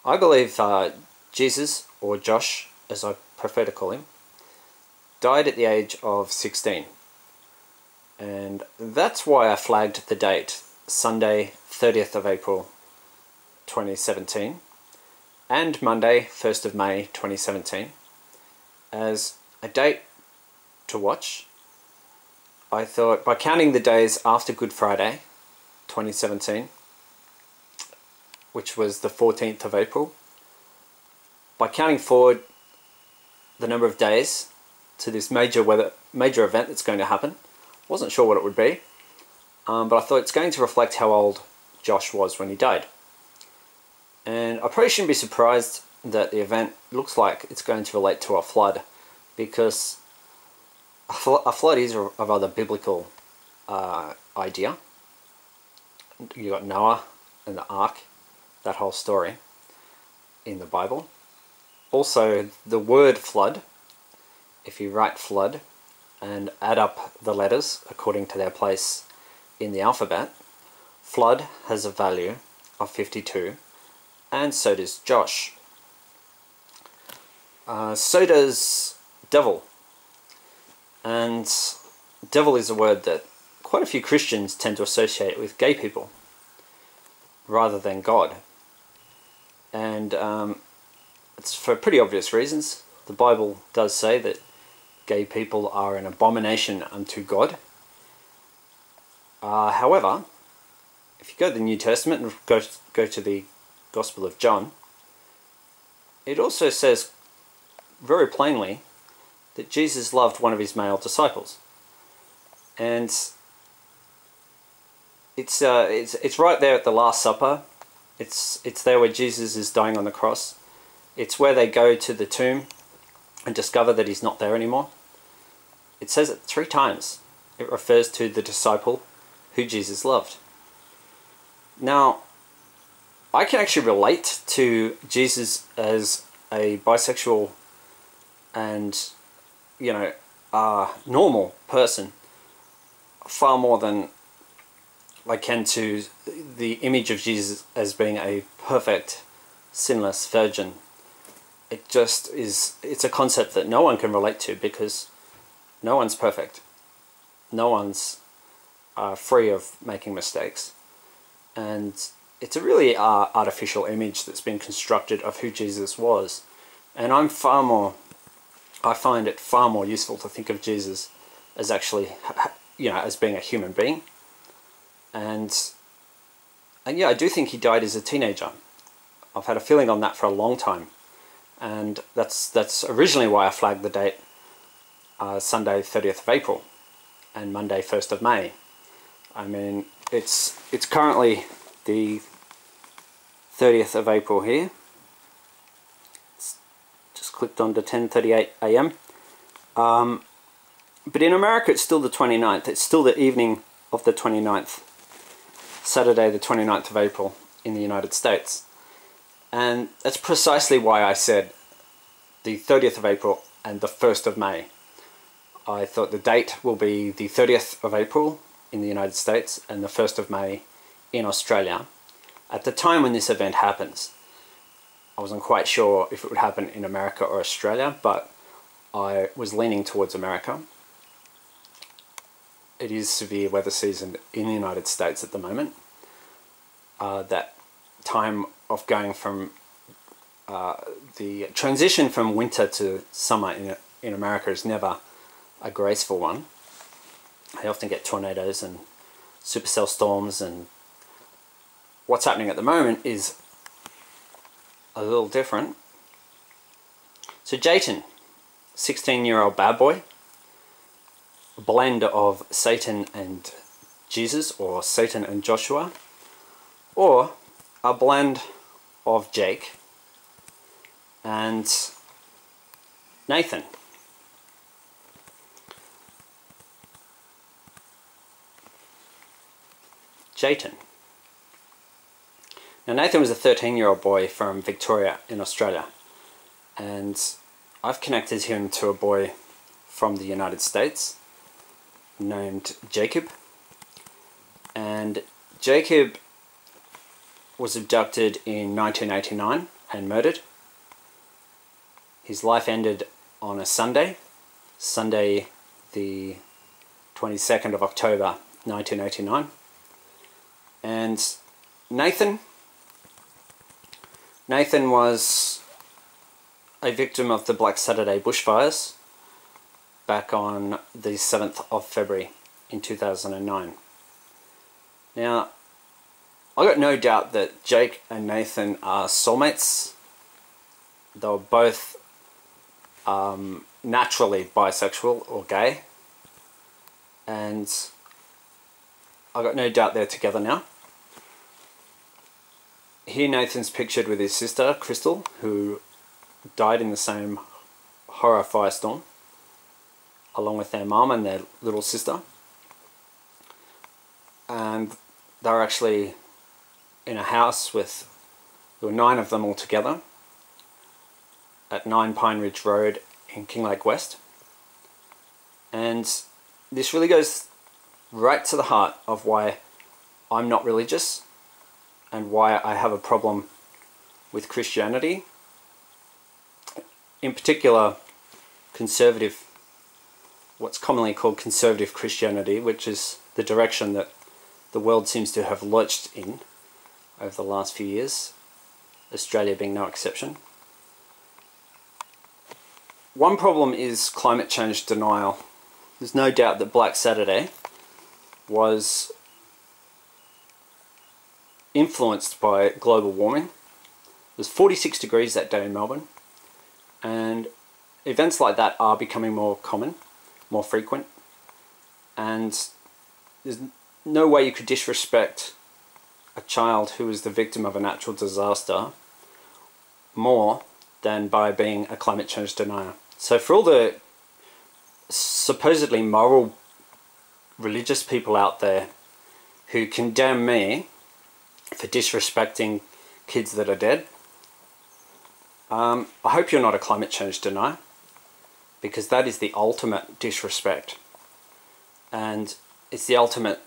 I believe Jesus, or Josh as I prefer to call him, died at the age of 16. And that's why I flagged the date, Sunday 30th of April 2017, and Monday 1st of May 2017, as a date to watch. I thought by counting the days after Good Friday 2017, which was the 14th of April, by counting forward the number of days to this major event that's going to happen, wasn't sure what it would be, but I thought it's going to reflect how old Josh was when he died. And I probably shouldn't be surprised that the event looks like it's going to relate to a flood, because a flood is a rather biblical idea. You got Noah and the ark, that whole story in the Bible. Also, the word flood, if you write flood and add up the letters according to their place in the alphabet, flood has a value of 52, and so does Josh. So does devil. And devil is a word that quite a few Christians tend to associate with gay people rather than God. And it's for pretty obvious reasons. The Bible does say that gay people are an abomination unto God. However, if you go to the New Testament and go to the Gospel of John, it also says very plainly that Jesus loved one of his male disciples. And it's right there at the Last Supper. It's there where Jesus is dying on the cross. It's where they go to the tomb and discover that he's not there anymore. It says it 3 times. It refers to the disciple who Jesus loved. Now, I can actually relate to Jesus as a bisexual and, normal person far more than I can to the image of Jesus as being a perfect, sinless virgin. It just is, it's a concept that no one can relate to, because no one's perfect. No one's free of making mistakes. And it's a really artificial image that's been constructed of who Jesus was. And I find it far more useful to think of Jesus as actually, as being a human being. And yeah, I do think he died as a teenager. I've had a feeling on that for a long time. And that's originally why I flagged the date Sunday 30th of April and Monday 1st of May. I mean, it's currently the 30th of April here. It's just clicked on to 10:38 AM. But in America it's still the 29th. It's still the evening of the 29th. Saturday the 29th of April in the United States. And that's precisely why I said the 30th of April and the 1st of May. I thought the date will be the 30th of April in the United States and the 1st of May in Australia. At the time when this event happens, I wasn't quite sure if it would happen in America or Australia, but I was leaning towards America. It is severe weather season in the United States at the moment. That time of going from the transition from winter to summer in America is never a graceful one. They often get tornadoes and supercell storms, and what's happening at the moment is a little different. So Jatan, 16-year-old bad boy, a blend of Satan and Jesus, or Satan and Joshua, or a blend of Jake and Nathan. Jatan. Now Nathan was a 13-year-old boy from Victoria in Australia, and I've connected him to a boy from the United States named Jacob. And Jacob was abducted in 1989 and murdered. His life ended on a Sunday the 22nd of October 1989. And Nathan was a victim of the Black Saturday bushfires back on the 7th of February in 2009. Now, I got no doubt that Jake and Nathan are soulmates. They were both naturally bisexual or gay, and I got no doubt they're together now. Here Nathan's pictured with his sister Crystal, who died in the same horror firestorm, along with their mum and their little sister. And they were actually in a house with, there were 9 of them all together at 9 Pine Ridge Road in Kinglake West. And this really goes right to the heart of why I'm not religious and why I have a problem with Christianity. In particular, conservative, what's commonly called conservative Christianity, which is the direction that the world seems to have lurched in over the last few years, Australia being no exception. One problem is climate change denial. There's no doubt that Black Saturday was influenced by global warming. It was 46 degrees that day in Melbourne, and events like that are becoming more common, more frequent, and there's no way you could disrespect a child who was the victim of a natural disaster more than by being a climate change denier. So for all the supposedly moral religious people out there who condemn me for disrespecting kids that are dead, I hope you're not a climate change denier, because that is the ultimate disrespect, and it's the ultimate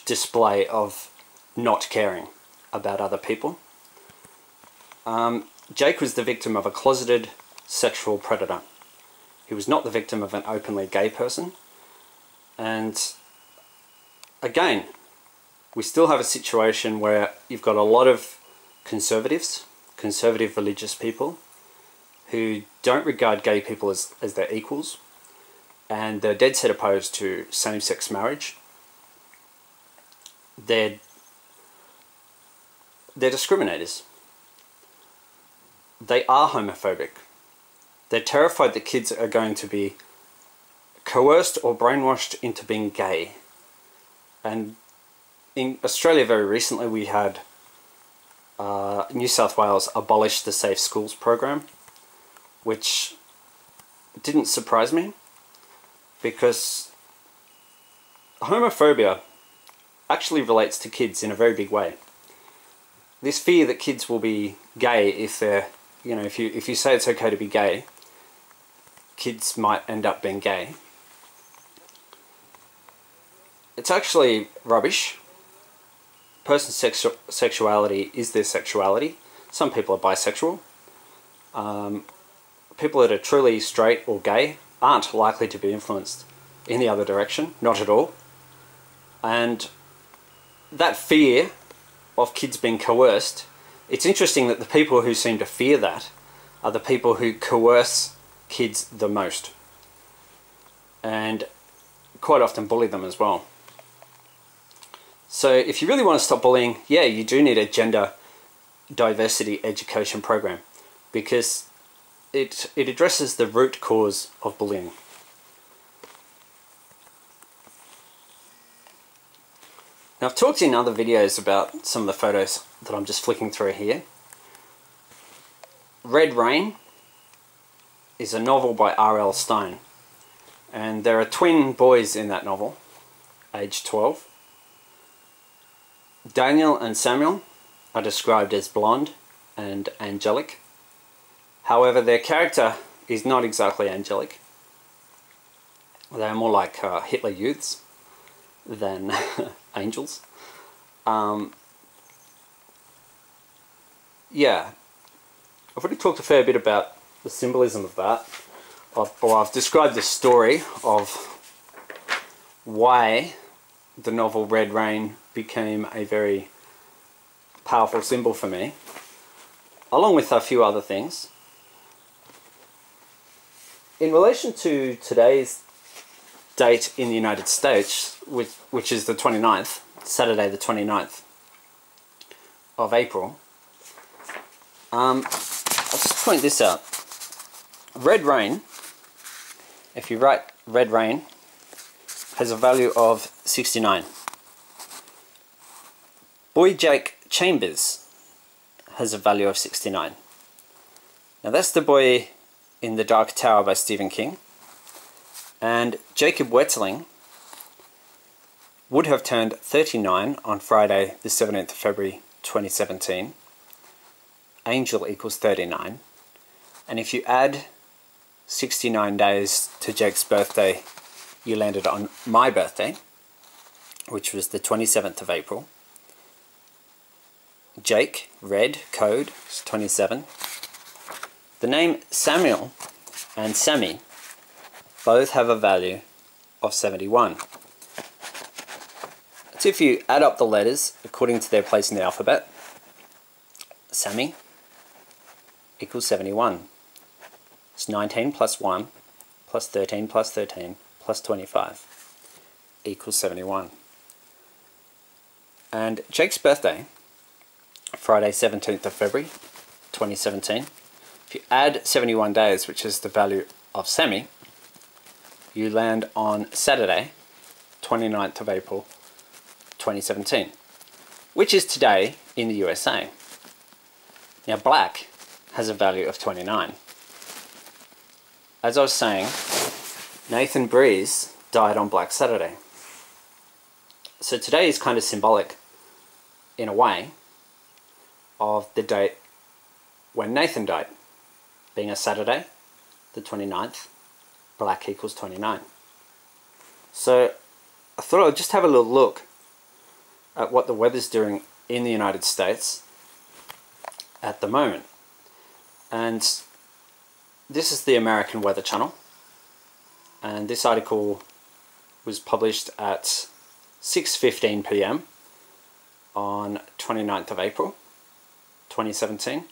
display of not caring about other people. Jake was the victim of a closeted sexual predator. He was not the victim of an openly gay person. And again, we still have a situation where you've got a lot of conservative religious people who don't regard gay people as their equals, and they're dead set opposed to same-sex marriage. They're discriminators. They are homophobic. They're terrified that kids are going to be coerced or brainwashed into being gay. And in Australia very recently we had New South Wales abolish the Safe Schools program, which didn't surprise me, because homophobia actually relates to kids in a very big way. This fear that kids will be gay if they're, you know, if you say it's okay to be gay, kids might end up being gay. It's actually rubbish. Person's sexuality is their sexuality. Some people are bisexual. People that are truly straight or gay aren't likely to be influenced in the other direction, not at all. And that fear of kids being coerced, it's interesting that the people who seem to fear that are the people who coerce kids the most, and quite often bully them as well. So if you really want to stop bullying, yeah, you do need a gender diversity education program, because it addresses the root cause of bullying. Now, I've talked in other videos about some of the photos that I'm just flicking through here. Red Rain is a novel by R.L. Stine, and there are twin boys in that novel, aged 12. Daniel and Samuel are described as blonde and angelic. However, their character is not exactly angelic. They are more like Hitler youths than angels. Yeah, I've already talked a fair bit about the symbolism of that, or I've described the story of why the novel Red Rain became a very powerful symbol for me, along with a few other things. In relation to today's date in the United States, which is the 29th, Saturday the 29th of April, I'll just point this out. Red Rain, if you write Red Rain, has a value of 69. Boy Jake Chambers has a value of 69. Now that's the boy in The Dark Tower by Stephen King. And Jacob Wetterling would have turned 39 on Friday the 17th of February 2017. Angel equals 39. And if you add 69 days to Jake's birthday, you landed on my birthday, which was the 27th of April. Jake, red, code, is 27. The name Samuel and Sammy both have a value of 71. So if you add up the letters according to their place in the alphabet, Sammy equals 71. It's 19 plus 1 plus 13 plus 13 plus 25 equals 71. And Jake's birthday, Friday 17th of February 2017, if you add 71 days, which is the value of Sammy, you land on Saturday 29th of April 2017, which is today in the USA. Now black has a value of 29. As I was saying, Nathan Breeze died on Black Saturday. So today is kind of symbolic, in a way, of the date when Nathan died. Being a Saturday, the 29th, black equals 29. So I thought I'd just have a little look at what the weather's doing in the United States at the moment. And this is the American Weather Channel, and this article was published at 6:15 p.m. on 29th of April 2017.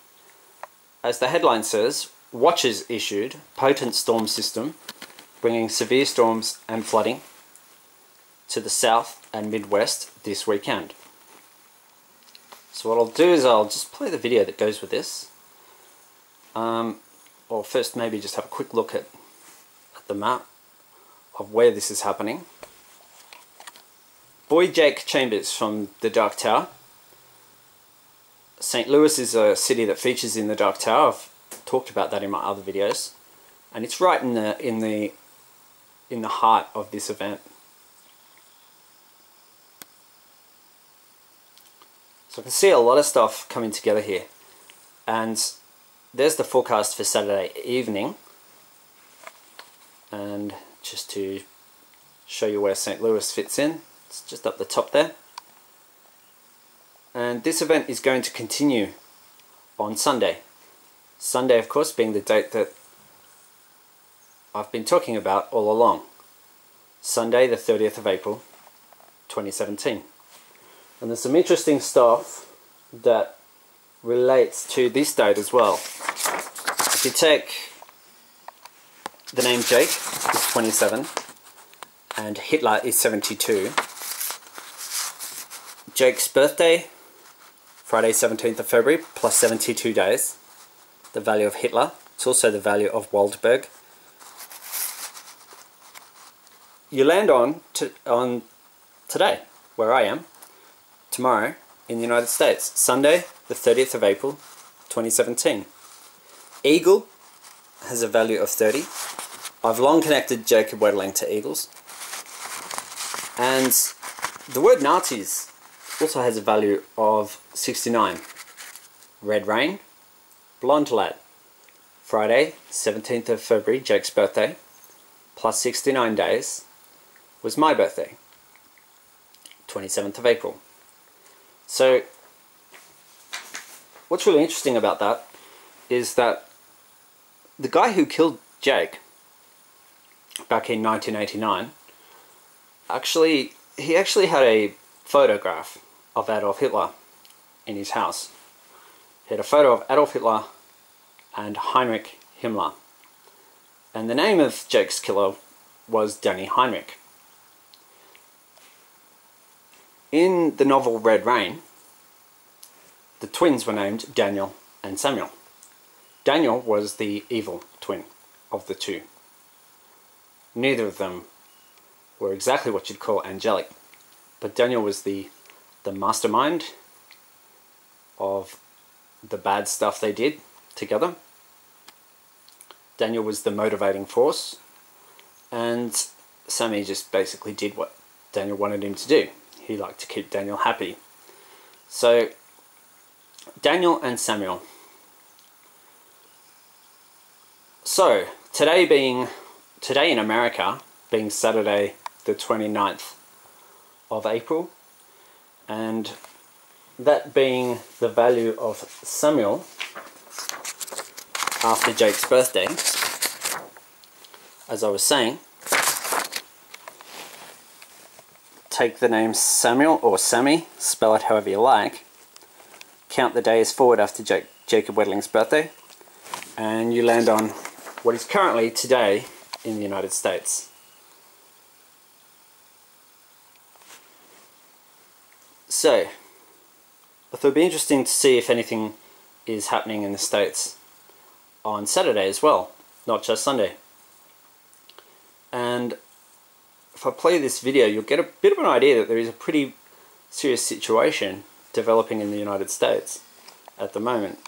As the headline says, watches issued, potent storm system bringing severe storms and flooding to the south and Midwest this weekend. So what I'll do is I'll just play the video that goes with this. Or first maybe just have a quick look at the map of where this is happening. Boy Jake Chambers from The Dark Tower. St. Louis is a city that features in The Dark Tower. I've talked about that in my other videos, and it's right in the heart of this event. So I can see a lot of stuff coming together here, and there's the forecast for Saturday evening. And just to show you where St. Louis fits in, it's just up the top there. And this event is going to continue on Sunday. Sunday, of course, being the date that I've been talking about all along. Sunday, the 30th of April, 2017. And there's some interesting stuff that relates to this date as well. If you take the name Jake is 27 and Hitler is 72. Jake's birthday, Friday 17th of February, plus 72 days. The value of Hitler. It's also the value of Waldberg. You land on today, where I am, tomorrow in the United States, Sunday the 30th of April 2017. Eagle has a value of 30. I've long connected Jacob Wetterling to eagles. And the word Nazis also has a value of 69. Red Rain, Blonde Lad. Friday 17th of February, Jake's birthday, plus 69 days, was my birthday, 27th of April. So what's really interesting about that is that the guy who killed Jake back in 1989, he actually had a photograph of Adolf Hitler in his house. He had a photo of Adolf Hitler and Heinrich Himmler. And the name of Jake's killer was Danny Heinrich. In the novel Red Rain, the twins were named Daniel and Samuel. Daniel was the evil twin of the two. Neither of them were exactly what you'd call angelic, but Daniel was the mastermind of the bad stuff they did together. Daniel was the motivating force, and Sammy just basically did what Daniel wanted him to do. He liked to keep Daniel happy. So, Daniel and Samuel. So, today in America, being Saturday the 29th of April, and that being the value of Samuel after Jake's birthday, as I was saying, take the name Samuel or Sammy, spell it however you like, count the days forward after Jacob Wetterling's birthday, and you land on what is currently today in the United States. So, I thought it'd be interesting to see if anything is happening in the States on Saturday as well, not just Sunday. And if I play this video, you'll get a bit of an idea that there is a pretty serious situation developing in the United States at the moment.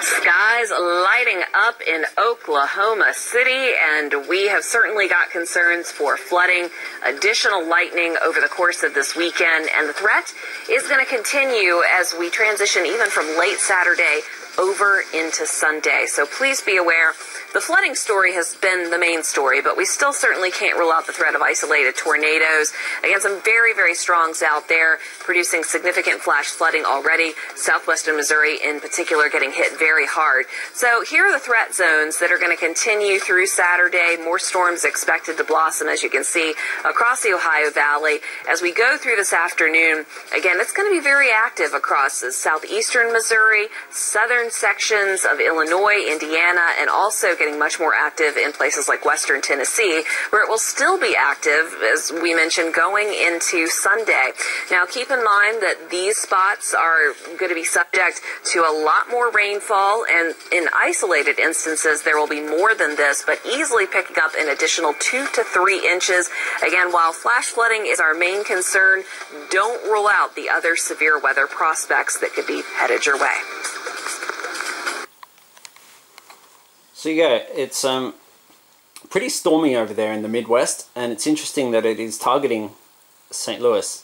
Skies lighting up in Oklahoma City, and we have certainly got concerns for flooding, additional lightning over the course of this weekend, and the threat is going to continue as we transition even from late Saturday over into Sunday. So please be aware. The flooding story has been the main story, but we still certainly can't rule out the threat of isolated tornadoes. Again, some very, very strongs out there producing significant flash flooding already. Southwestern Missouri in particular getting hit very hard. So here are the threat zones that are going to continue through Saturday. More storms expected to blossom, as you can see, across the Ohio Valley. As we go through this afternoon, again, it's going to be very active across southeastern Missouri, southern sections of Illinois, Indiana, and also getting much more active in places like western Tennessee, where it will still be active, as we mentioned, going into Sunday. Now, keep in mind that these spots are going to be subject to a lot more rainfall, and in isolated instances, there will be more than this, but easily picking up an additional 2 to 3 inches. Again, while flash flooding is our main concern, don't rule out the other severe weather prospects that could be headed your way. So yeah, it's pretty stormy over there in the Midwest, and it's interesting that it is targeting St. Louis,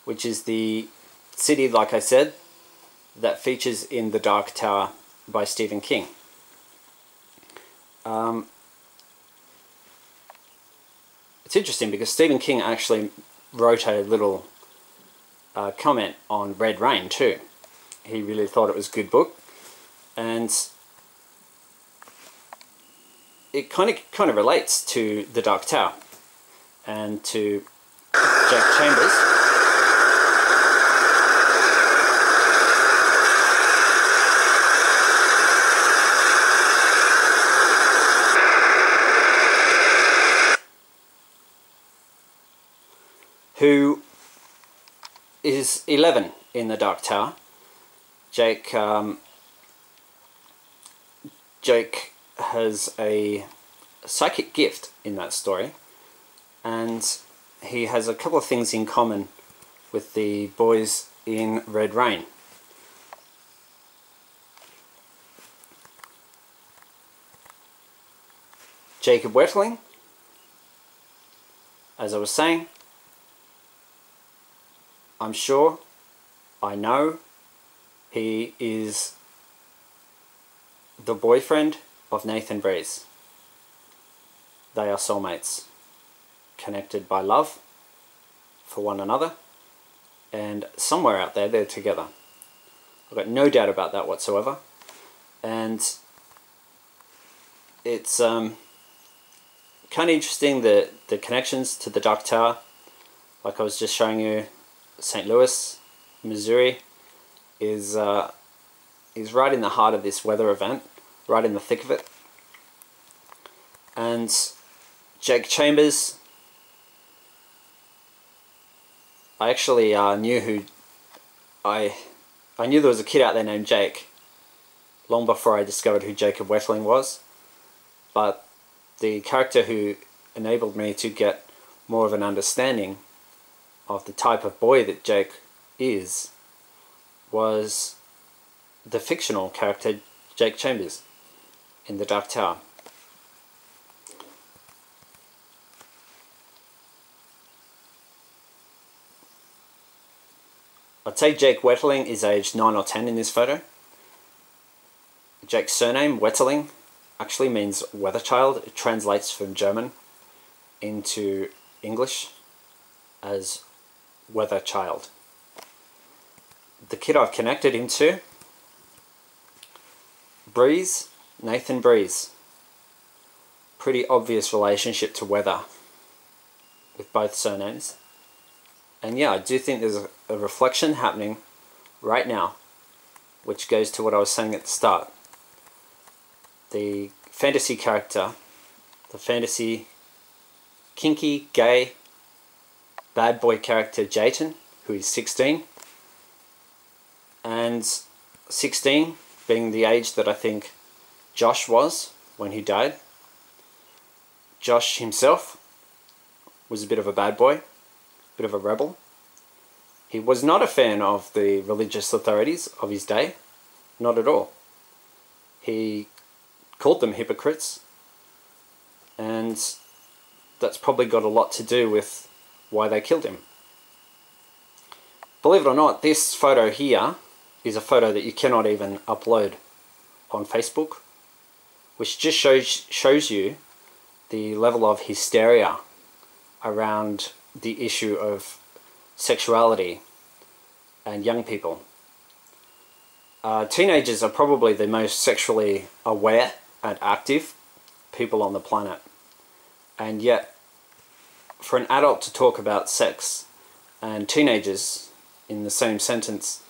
which is the city, like I said, that features in The Dark Tower by Stephen King. It's interesting because Stephen King actually wrote a little comment on Red Rain too. He really thought it was a good book, and it kind of relates to The Dark Tower and to Jack Chambers. Who is 11 in The Dark Tower. Jake has a psychic gift in that story, and he has a couple of things in common with the boys in Red Rain. Jacob Wetterling, as I was saying, I'm sure, I know, he is the boyfriend of Nathan Breeze. They are soulmates. connected by love for one another, and somewhere out there they're together. I've got no doubt about that whatsoever. And it's kind of interesting, the connections to the Dark Tower. Like I was just showing you, St. Louis, Missouri is right in the heart of this weather event, right in the thick of it. And Jake Chambers, I actually knew I knew there was a kid out there named Jake long before I discovered who Jacob Wetterling was, but the character who enabled me to get more of an understanding of the type of boy that Jake is was the fictional character Jake Chambers in the Dark Tower. I'd say Jake Wetterling is aged 9 or 10 in this photo. Jake's surname, Wetterling, actually means weather child. It translates from German into English as weather child. The kid I've connected him to, Breeze, Nathan Breeze. Pretty obvious relationship to weather with both surnames. And yeah, I do think there's a reflection happening right now, which goes to what I was saying at the start. The fantasy character, the fantasy kinky, gay, bad boy character Jatan, who is 16, and 16 being the age that I think Josh was when he died. Josh himself was a bit of a bad boy, bit of a rebel. He was not a fan of the religious authorities of his day, not at all. He called them hypocrites, and that's probably got a lot to do with why they killed him. Believe it or not, this photo here is a photo that you cannot even upload on Facebook, which just shows you the level of hysteria around the issue of sexuality and young people. Teenagers are probably the most sexually aware and active people on the planet, and yet for an adult to talk about sex and teenagers in the same sentence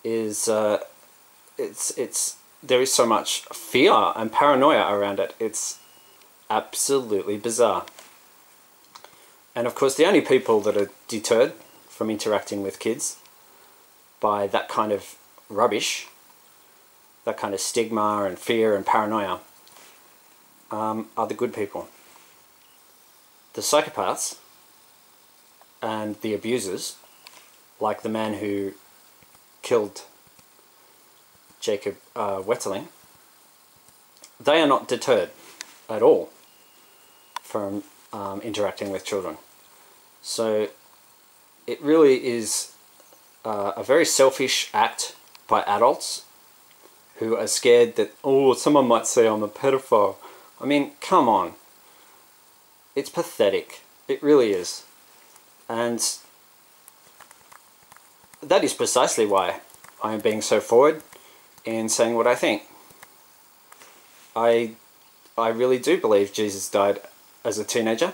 is there is so much fear and paranoia around it. It's absolutely bizarre. And of course, the only people that are deterred from interacting with kids by that kind of rubbish, that kind of stigma and fear and paranoia, are the good people. The psychopaths and the abusers, like the man who killed Jacob Wetterling, they are not deterred at all from interacting with children. So it really is a very selfish act by adults who are scared that, oh, someone might say I'm a pedophile. I mean, come on. It's pathetic. It really is. And that is precisely why I am being so forward in saying what I think. I really do believe Jesus died as a teenager.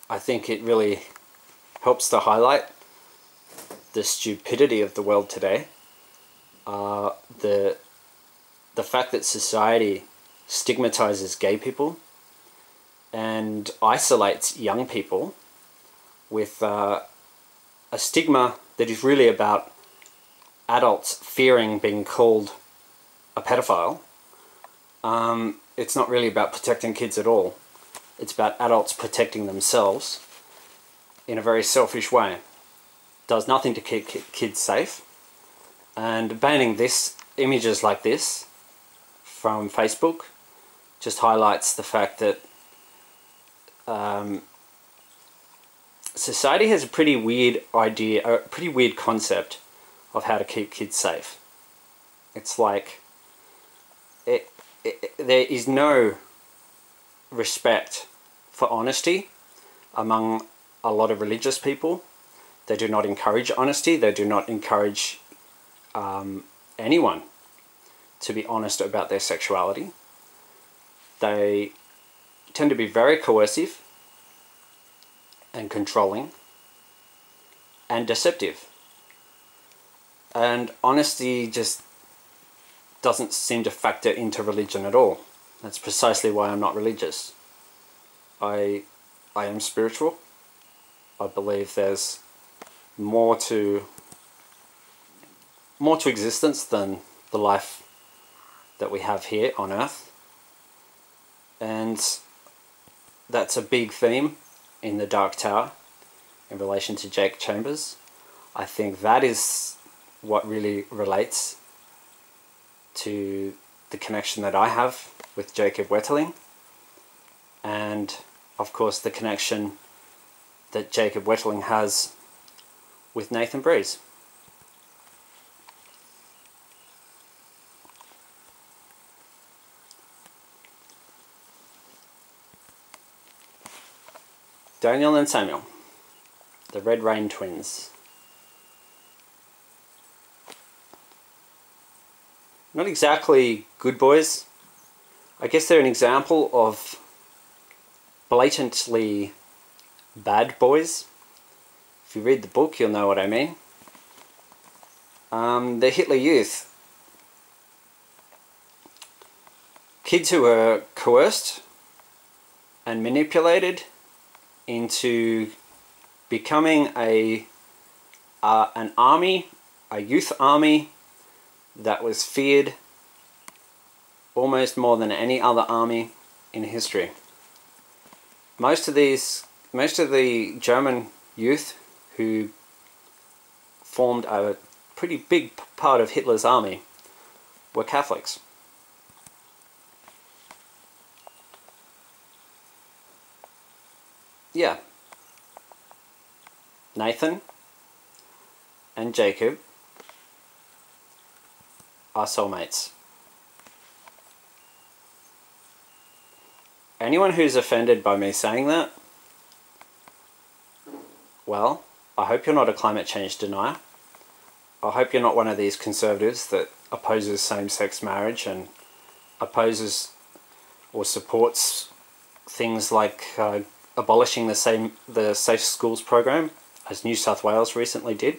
I think it really helps to highlight the stupidity of the world today. The fact that society stigmatizes gay people and isolates young people with a stigma that is really about adults fearing being called a pedophile. It's not really about protecting kids at all. It's about adults protecting themselves in a very selfish way. Does nothing to keep kids safe. And banning images like this from Facebook just highlights the fact that society has a pretty weird idea, a pretty weird concept of how to keep kids safe. It's like there is no respect for honesty among a lot of religious people. They do not encourage honesty. They do not encourage anyone to be honest about their sexuality. They tend to be very coercive and controlling and deceptive. And honesty just doesn't seem to factor into religion at all. That's precisely why I'm not religious. I am spiritual. I believe there's more to existence than the life that we have here on Earth. And that's a big theme in the Dark Tower in relation to Jake Chambers. I think that is what really relates to the connection that I have with Jacob Wetterling, and of course the connection that Jacob Wetterling has with Nathan Breeze. Daniel and Samuel, the Red Rain twins. Not exactly good boys. I guess they're an example of blatantly bad boys. If you read the book, you'll know what I mean. The Hitler Youth. Kids who were coerced and manipulated into becoming an army, a youth army that was feared almost more than any other army in history. Most of the German youth who formed a pretty big part of Hitler's army were Catholics. Yeah. Nathan and Jacob are soulmates. Anyone who's offended by me saying that, well, I hope you're not a climate change denier. I hope you're not one of these conservatives that opposes same-sex marriage and opposes or supports things like abolishing the Safe Schools program, as New South Wales recently did.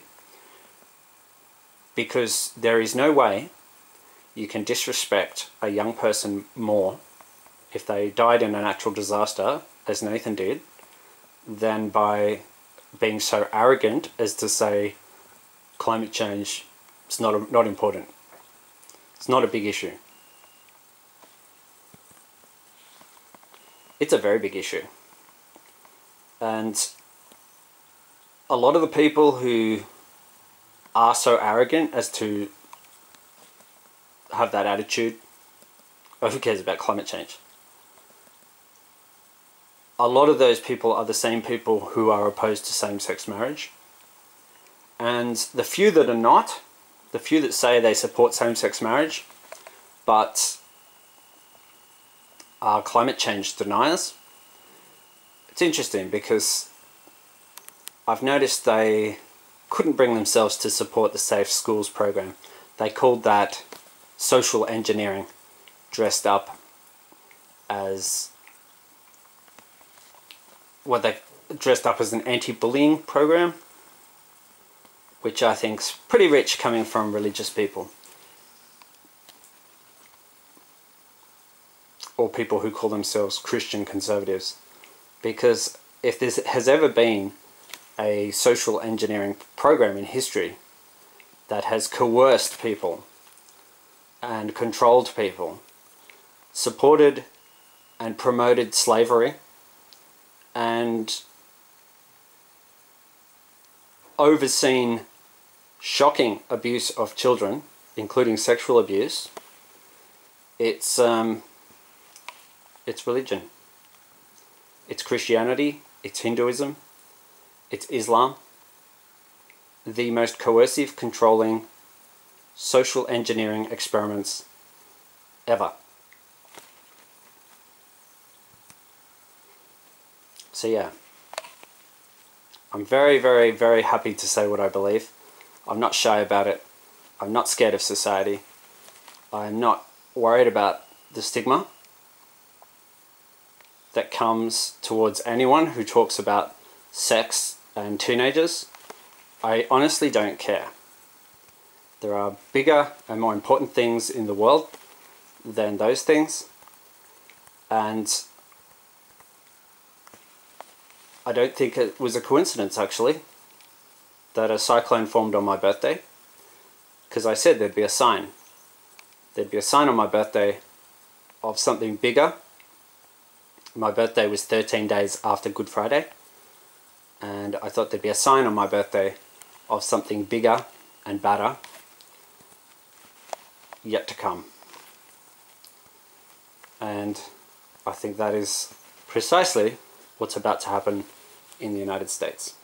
Because there is no way you can disrespect a young person more if they died in a natural disaster, as Nathan did, than by being so arrogant as to say climate change is not important. It's not a big issue. It's a very big issue. And a lot of the people who are so arrogant as to have that attitude, oh, who cares about climate change? A lot of those people are the same people who are opposed to same-sex marriage. And the few that are not, the few that say they support same-sex marriage, but are climate change deniers, it's interesting because I've noticed they couldn't bring themselves to support the Safe Schools program. They called that social engineering, dressed up as an anti-bullying program, which I think's pretty rich coming from religious people, or people who call themselves Christian conservatives. Because if there has ever been a social engineering program in history that has coerced people and controlled people, supported and promoted slavery, and overseen shocking abuse of children, including sexual abuse, it's religion. It's Christianity, it's Hinduism, it's Islam. The most coercive, controlling, social engineering experiments ever. So yeah, I'm very, very, very happy to say what I believe. I'm not shy about it. I'm not scared of society. I'm not worried about the stigma that comes towards anyone who talks about sex and teenagers. I honestly don't care. There are bigger and more important things in the world than those things. And I don't think it was a coincidence, actually, that a cyclone formed on my birthday, because I said there'd be a sign. There'd be a sign on my birthday of something bigger. My birthday was 13 days after Good Friday, and I thought there'd be a sign on my birthday of something bigger and badder yet to come. And I think that is precisely what's about to happen in the United States.